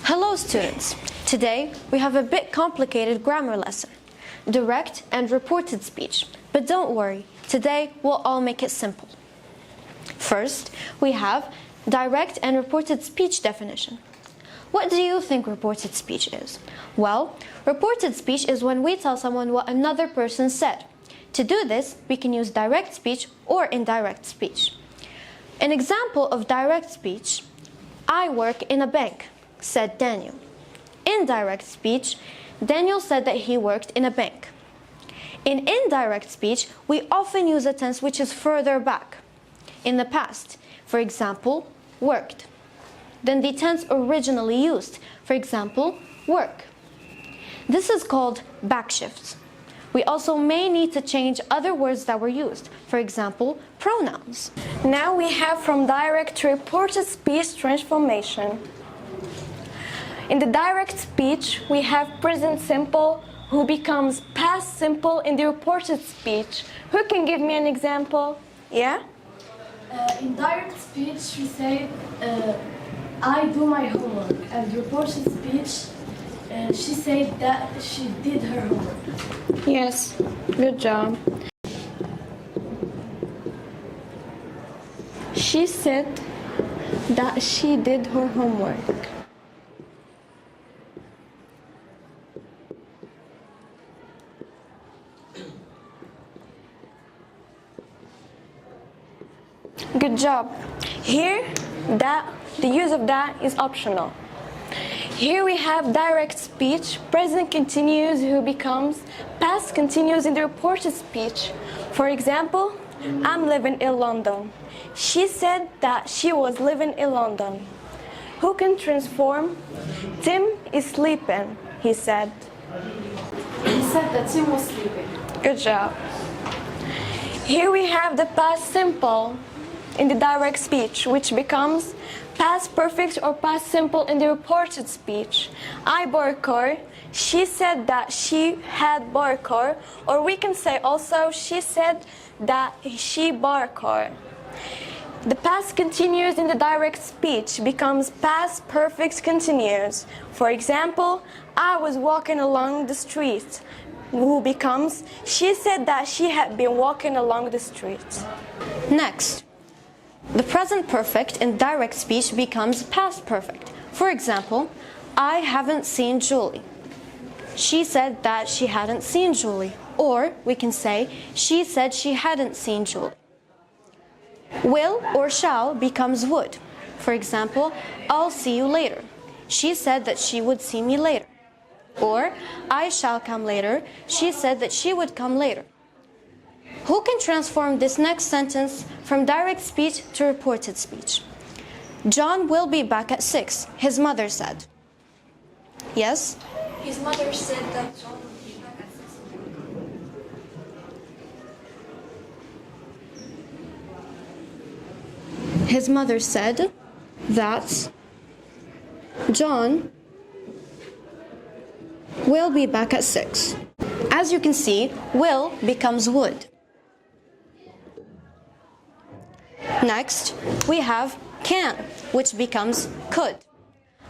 Hello students! Today we have a bit complicated grammar lesson, direct and reported speech. But don't worry, today we'll all make it simple. First, we have direct and reported speech definition. What do you think reported speech is? Well, reported speech is when we tell someone what another person said. To do this, we can use direct speech or indirect speech. An example of direct speech: I work in a bank, said Daniel. Indirect speech: Daniel said that he worked in a bank. In indirect speech, we often use a tense which is further back, in the past. For example, worked. Than the tense originally used, for example, work. This is called backshifts. We also may need to change other words that were used, for example, pronouns. Now we have from direct to reported speech transformation. In the direct speech, we have present simple, who becomes past simple in the reported speech. Who can give me an example? Yeah? In direct speech, we say, I do my homework. And reported speech, she said that she did her homework. Yes, good job. She said that she did her homework. Good job. Here, the use of that is optional. Here we have direct speech, present continuous who becomes past continuous in the reported speech. For example, I'm living in London. She said that she was living in London. Who can transform? Tim is sleeping, he said. He said that Tim was sleeping. Good job. Here we have the past simple in the direct speech, which becomes past perfect or past simple in the reported speech. I bought a car. She said that she had bought a car. Or we can say also, she said that she bought a car. The past continuous in the direct speech becomes past perfect continuous. For example, I was walking along the street, who becomes, she said that she had been walking along the street. Next, the present perfect in direct speech becomes past perfect. For example, I haven't seen Julie. She said that she hadn't seen Julie. Or we can say, she said she hadn't seen Julie. Will or shall becomes would. For example, I'll see you later. She said that she would see me later. Or, I shall come later. She said that she would come later. Who can transform this next sentence from direct speech to reported speech? John will be back at 6, his mother said. Yes? His mother said that John would be back at 6. His mother said that John will be back at 6. As you can see, will becomes would. Next, we have can, which becomes could.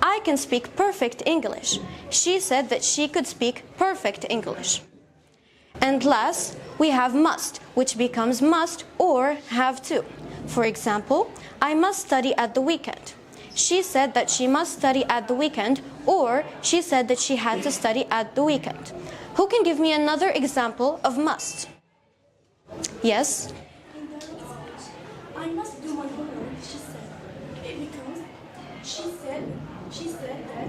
I can speak perfect English. She said that she could speak perfect English. And last, we have must, which becomes must or have to. For example, I must study at the weekend. She said that she must study at the weekend, or she said that she had to study at the weekend. Who can give me another example of must? Yes? I must do my homework, she said. It becomes, she said that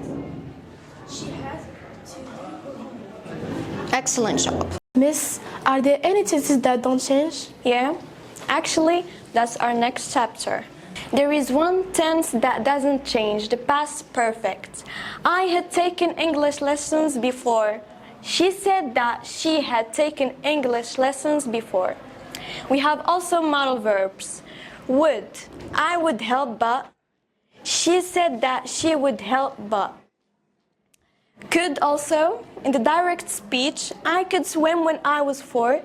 she has to do her homework. Excellent job. Miss, are there any tenses that don't change? Yeah, actually, that's our next chapter. There is one tense that doesn't change, the past perfect. I had taken English lessons before. She said that she had taken English lessons before. We have also modal verbs. Would, I would help but. She said that she would help but. Could also, in the direct speech, I could swim when I was 4,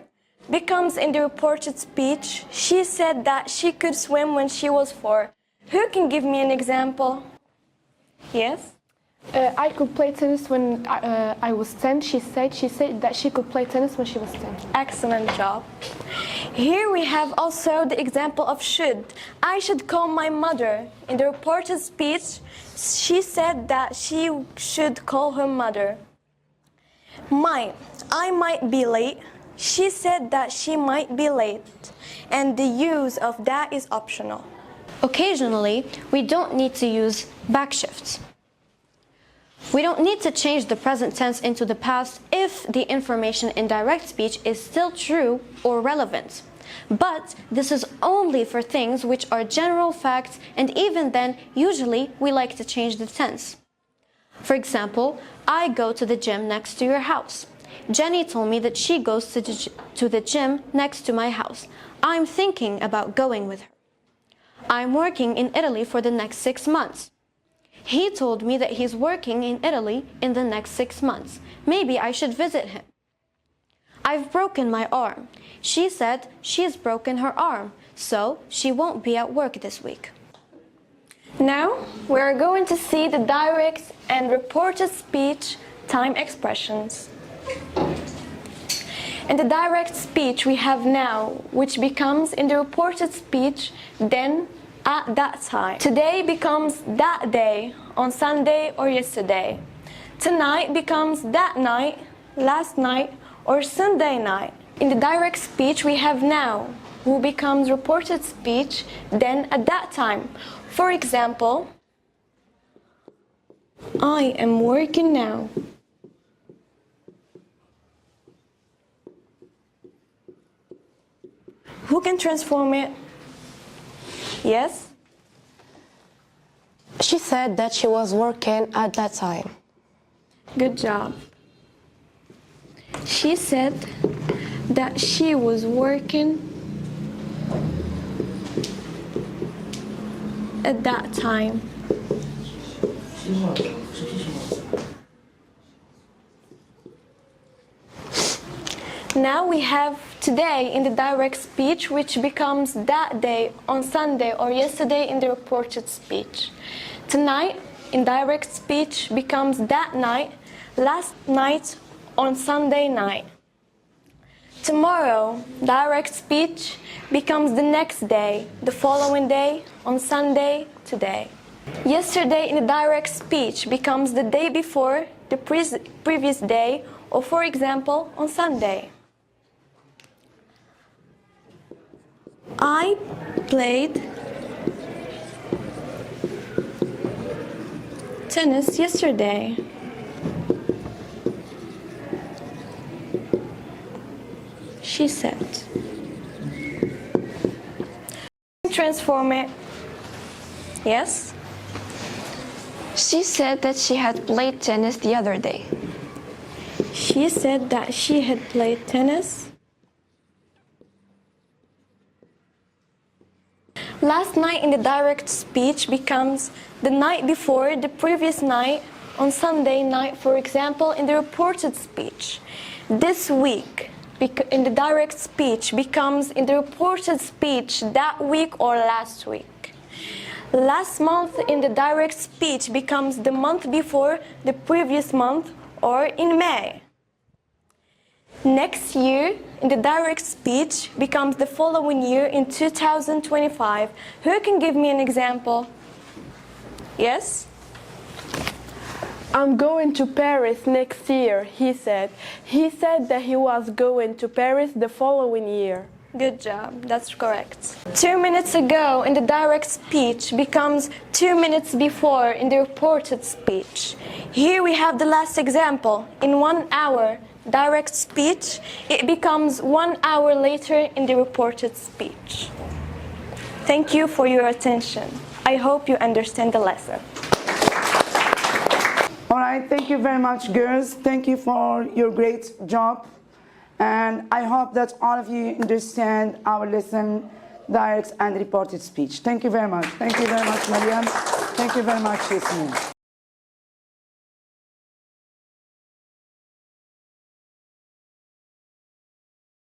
becomes in the reported speech, she said that she could swim when she was 4. Who can give me an example? Yes? I could play tennis when I was 10. She said that she could play tennis when she was 10. Excellent job. Here we have also the example of should. I should call my mother. In the reported speech, she said that she should call her mother. Might. I might be late. She said that she might be late. And the use of that is optional. Occasionally, we don't need to use backshifts. We don't need to change the present tense into the past if the information in direct speech is still true or relevant. But this is only for things which are general facts, and even then, usually we like to change the tense. For example, I go to the gym next to your house. Jenny told me that she goes to the gym next to my house. I'm thinking about going with her. I'm working in Italy for the next 6 months. He told me that he's working in Italy in the next 6 months. Maybe I should visit him. I've broken my arm. She said she's broken her arm, so she won't be at work this week. Now we are going to see the direct and reported speech time expressions. In the direct speech we have now, which becomes in the reported speech then, at that time. Today becomes that day, on Sunday or yesterday. Tonight becomes that night, last night or Sunday night. In the direct speech we have now, who becomes reported speech then at that time. For example, I am working now. Who can transform it? Yes? She said that she was working at that time. Good job. She said that she was working at that time. Now we have today in the direct speech, which becomes that day, on Sunday or yesterday in the reported speech. Tonight in direct speech becomes that night, last night, on Sunday night. Tomorrow, direct speech becomes the next day, the following day, on Sunday, today. Yesterday in the direct speech becomes the day before, the previous day, or for example, on Sunday. I played tennis yesterday. She said. Transform it. Yes? She said that she had played tennis the other day. She said that she had played tennis. Last night in the direct speech becomes the night before, the previous night, on Sunday night, for example, in the reported speech. This week, in the direct speech, becomes in the reported speech that week or last week. Last month in the direct speech becomes the month before, the previous month, or in May. Next year, in the direct speech, becomes the following year in 2025. Who can give me an example? Yes? I'm going to Paris next year, he said. He said that he was going to Paris the following year. Good job, that's correct. 2 minutes ago in the direct speech becomes 2 minutes before in the reported speech. Here we have the last example. In 1 hour, direct speech, it becomes 1 hour later in the reported speech. Thank you for your attention. I hope you understand the lesson. All right, thank you very much, girls. Thank you for your great job. And I hope that all of you understand our lesson, direct and reported speech. Thank you very much. Thank you very much, Meryam. Thank you very much, Yasmine.